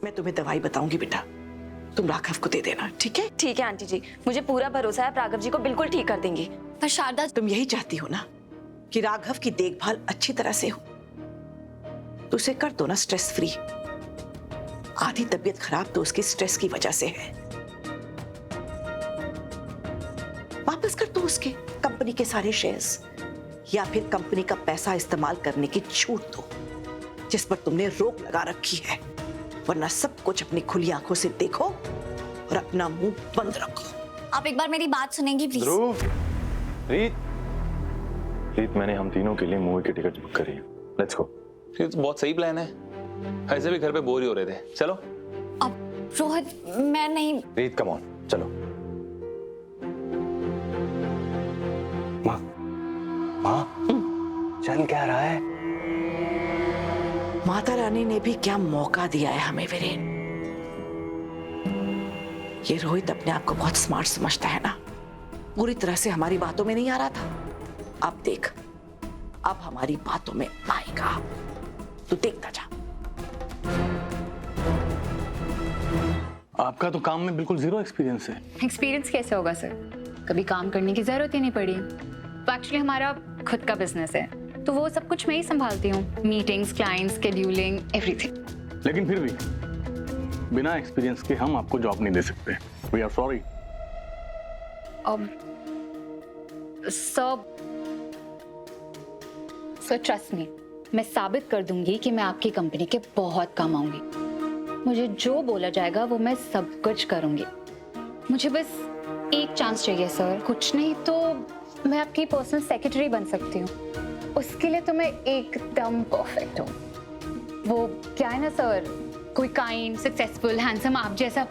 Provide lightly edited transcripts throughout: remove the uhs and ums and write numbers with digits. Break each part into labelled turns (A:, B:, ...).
A: मैं तुम्हें दवाई बताऊंगी बेटा, तुम राघव को दे देना, ठीक है?
B: ठीक है आंटी जी, मुझे पूरा भरोसा है आप राघव जी को बिल्कुल ठीक कर देंगी।
C: पर शारदा,
A: तुम यही चाहती हो ना कि राघव की देखभाल अच्छी तरह से हो, तो उसे कर दो ना स्ट्रेस फ्री। आधी तबीयत खराब तो उसकी स्ट्रेस की वजह से है। वापस कर दो उसके कंपनी के सारे शेयर्स, या फिर कंपनी का पैसा इस्तेमाल करने की छूट दो जिस पर तुमने रोक लगा रखी है, वरना सब कुछ अपनी खुली आंखों से देखो और अपना मुंह बंद रखो।
C: आप एक बार मेरी बात सुनेंगी प्लीज?
D: ध्रुव, रीत, मैंने हम तीनों के लिए मूवी की टिकट बुक करी है। Let's go.
E: ये तो बहुत सही प्लान है, ऐसे भी घर पे बोर ही हो रहे थे। चलो।
C: अब रोहित, मैं नहीं।
D: रीत कम ऑन, चलो। माँ, चल क्या रहा है?
A: माता रानी ने भी क्या मौका दिया है हमें वीरेन। ये रोहित अपने आप को बहुत स्मार्ट समझता है ना, पूरी तरह से हमारी बातों में नहीं आ रहा था। अब देख, अब हमारी बातों में आएगा, तू देखता जा।
F: आपका तो काम में बिल्कुल जीरो एक्सपीरियंस है।
G: एक्सपीरियंस कैसे होगा सर, कभी काम करने की जरूरत ही नहीं पड़ी। तो एक्चुअली हमारा खुद का बिजनेस है, तो वो सब कुछ मैं ही संभालती हूँ, मीटिंग्स, क्लाइंट्स, शेड्यूलिंग, एवरीथिंग।
F: लेकिन फिर भी बिना एक्सपीरियंस के हम आपको जॉब नहीं दे सकते। We are sorry.
G: So trust me, मैं साबित कर दूंगी कि मैं आपकी कंपनी के बहुत काम आऊंगी। मुझे जो बोला जाएगा वो मैं सब कुछ करूंगी। मुझे बस एक चांस चाहिए सर, कुछ नहीं तो मैं आपकी पर्सनल सेक्रेटरी बन सकती हूँ। उसके लिए तो मैं एकदम परफेक्ट हूँ। वो क्या है ना सर, कोई काइंड, सक्सेसफुल, हैंडसम आप जैसा।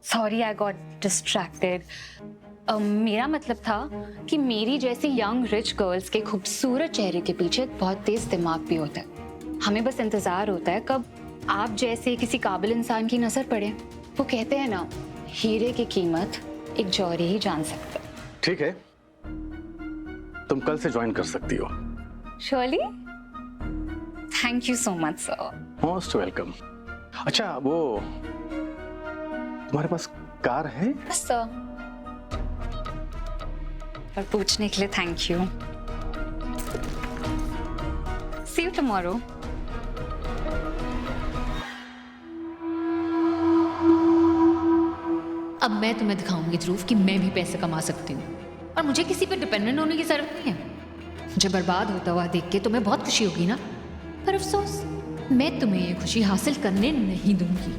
G: Sorry I got distracted. मेरा मतलब था कि मेरी जैसी यंग रिच गर्ल्स के खूबसूरत चेहरे के पीछे बहुत तेज दिमाग भी होता है। हमें बस इंतजार होता है कब आप जैसे किसी काबिल इंसान की नजर पड़े। वो कहते हैं ना, हीरे की कीमत एक जौहरी ही जान सकता है।
F: ठीक है, तुम कल से ज्वाइन कर सकती हो।
G: Surely, thank you so much sir.
F: Most welcome. अच्छा, वो तुम्हारे पास कार है?
G: सर, और पूछने के लिए thank you. See you tomorrow.
H: अब मैं तुम्हें दिखाऊंगी ध्रुव कि मैं भी पैसे कमा सकती हूँ और मुझे किसी पर डिपेंडेंट होने की जरूरत नहीं है। मुझे बर्बाद होता हुआ देख के तुम्हें बहुत खुशी होगी ना, पर अफसोस मैं तुम्हें ये खुशी हासिल करने नहीं दूंगी।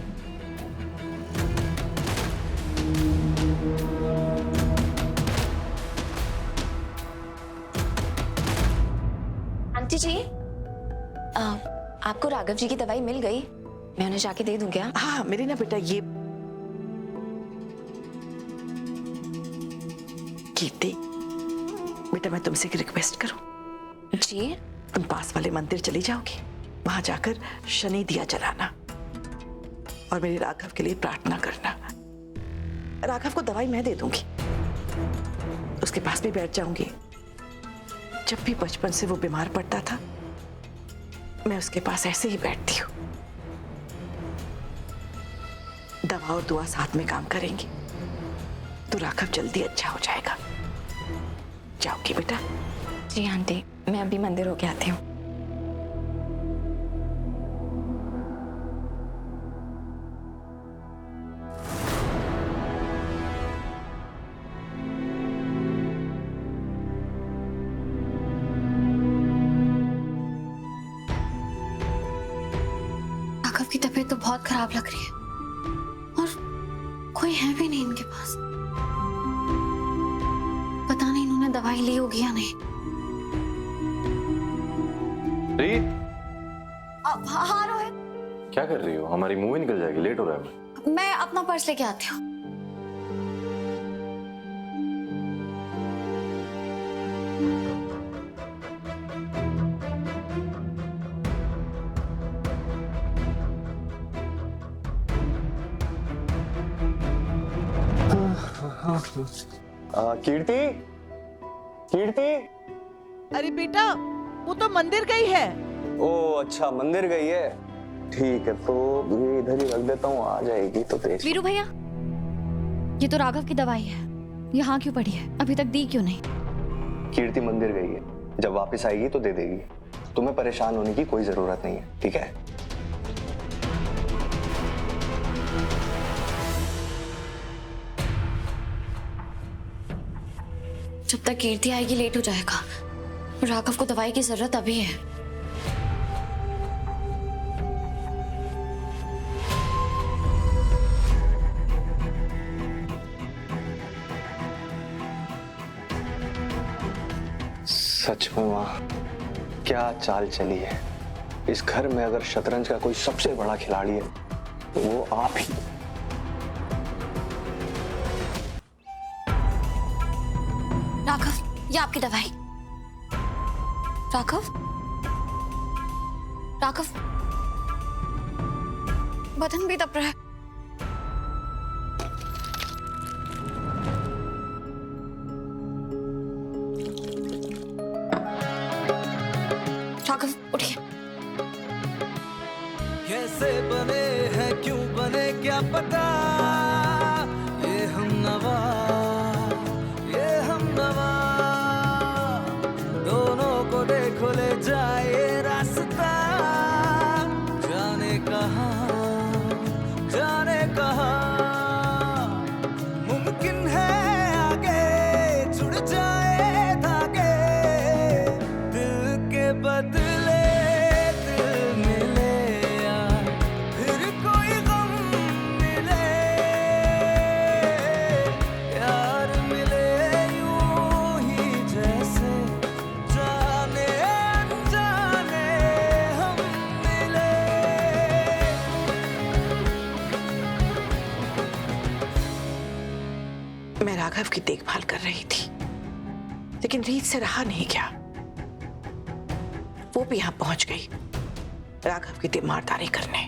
B: आंटी जी, आपको राघव जी की दवाई मिल गई? मैं उन्हें जाके दे दूं क्या?
A: हाँ मेरी ना बेटा, ये कीर्ति बेटा, मैं तुमसे एक रिक्वेस्ट करूं?
B: जी।
A: तुम पास वाले मंदिर चली जाओगी, वहां जाकर शनि दिया जलाना और मेरे राघव के लिए प्रार्थना करना। राघव को दवाई मैं दे दूंगी, उसके पास भी बैठ जाऊंगी। जब भी बचपन से वो बीमार पड़ता था, मैं उसके पास ऐसे ही बैठती हूँ। दवा और दुआ साथ में काम करेंगी तो राघव जल्दी अच्छा हो जाएगा। जाओगी बेटा?
B: जी आंटी, मैं अभी मंदिर होके आती हूँ।
C: राघव की तबीयत तो बहुत खराब लग रही है और कोई है भी नहीं इनके पास। पता नहीं इन्होंने दवाई ली होगी या नहीं।
D: रीत,
C: हाँ रोहित,
D: क्या कर रही हो? हमारी मूवी निकल जाएगी, लेट हो रहा है।
C: मैं अपना पर्स लेके आती हूँ।
D: कीर्ति, कीर्ति।
A: अरे बेटा, वो तो मंदिर गई है।
I: ओ अच्छा, मंदिर गई है। ठीक है, तो ये इधर ही रख देता हूँ, आ जाएगी तो देख।
C: वीरू भैया, ये तो राघव की दवाई है, यहाँ क्यों पड़ी है? अभी तक दी क्यों नहीं?
I: कीर्ति मंदिर गई है, जब वापस आएगी तो दे देगी। तुम्हें परेशान होने की कोई जरूरत नहीं है, ठीक है?
C: जब तक कीर्ति आएगी लेट हो जाएगा। राघव को दवाई की जरूरत अभी है।
I: सच में माँ, क्या चाल चली है। इस घर में अगर शतरंज का कोई सबसे बड़ा खिलाड़ी है तो वो आप ही।
C: राघव, ये आपकी दवाई। राघव, राघव, बदन भी दब रहा है। राघव, उठिए।
J: कैसे बने हैं, क्यों बने, क्या पता। ये हम नवा दोनों को देखो ले जाए रास्ता। जाने कहाँ मुमकिन है आगे जुड़ जाए धागे। दिल के बदले दिल मिले यार, फिर कोई गम मिले यार, मिले यूं ही जैसे जाने अनजाने हम मिले।
A: मैं राघव की देखभाल कर रही थी, लेकिन रीत से रहा नहीं गया। वो भी यहां पहुंच गई राघव की तीमारदारी करने।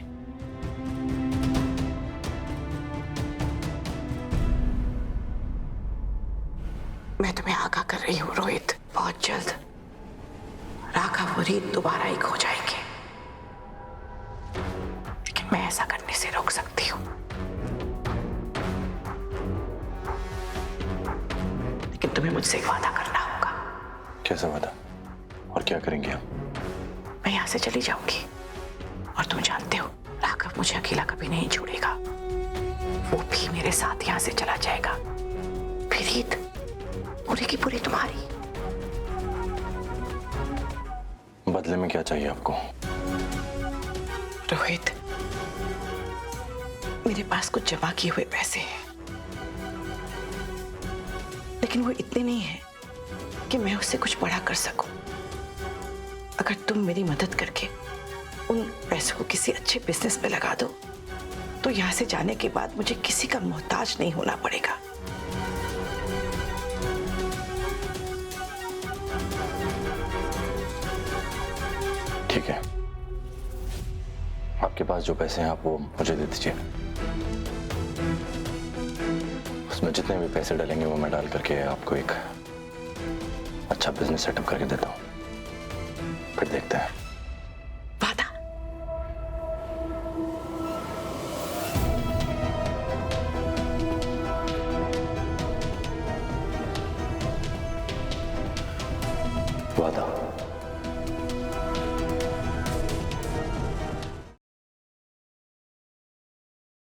A: मैं तुम्हें आगाह कर रही हूं रोहित, बहुत जल्द राघव और रीत दोबारा एक हो जाएंगे, लेकिन मैं ऐसा करने से रोक सकती हूँ। लेकिन तुम्हें मुझसे एक वादा करना होगा।
D: कैसा वादा और क्या करेंगे हम?
A: मैं यहाँ से चली जाऊंगी और तुम जानते हो राघव मुझे अकेला कभी नहीं छोड़ेगा। वो भी मेरे साथ यहाँ से चला जाएगा। फिर रीत पूरी की पूरी तुम्हारी।
D: बदले में क्या चाहिए आपको?
A: रोहित, मेरे पास कुछ जमा किए हुए पैसे हैं, लेकिन वो इतने नहीं हैं कि मैं उससे कुछ बड़ा कर सकूं। अगर तुम मेरी मदद करके उन पैसों को किसी अच्छे बिजनेस में लगा दो तो यहां से जाने के बाद मुझे किसी का मोहताज नहीं होना पड़ेगा।
D: ठीक है, आपके पास जो पैसे हैं आप वो मुझे दे दीजिए। उसमें जितने भी पैसे डलेंगे वो मैं डाल करके आपको एक अच्छा बिजनेस सेटअप करके देता हूँ, फिर देखते हैं।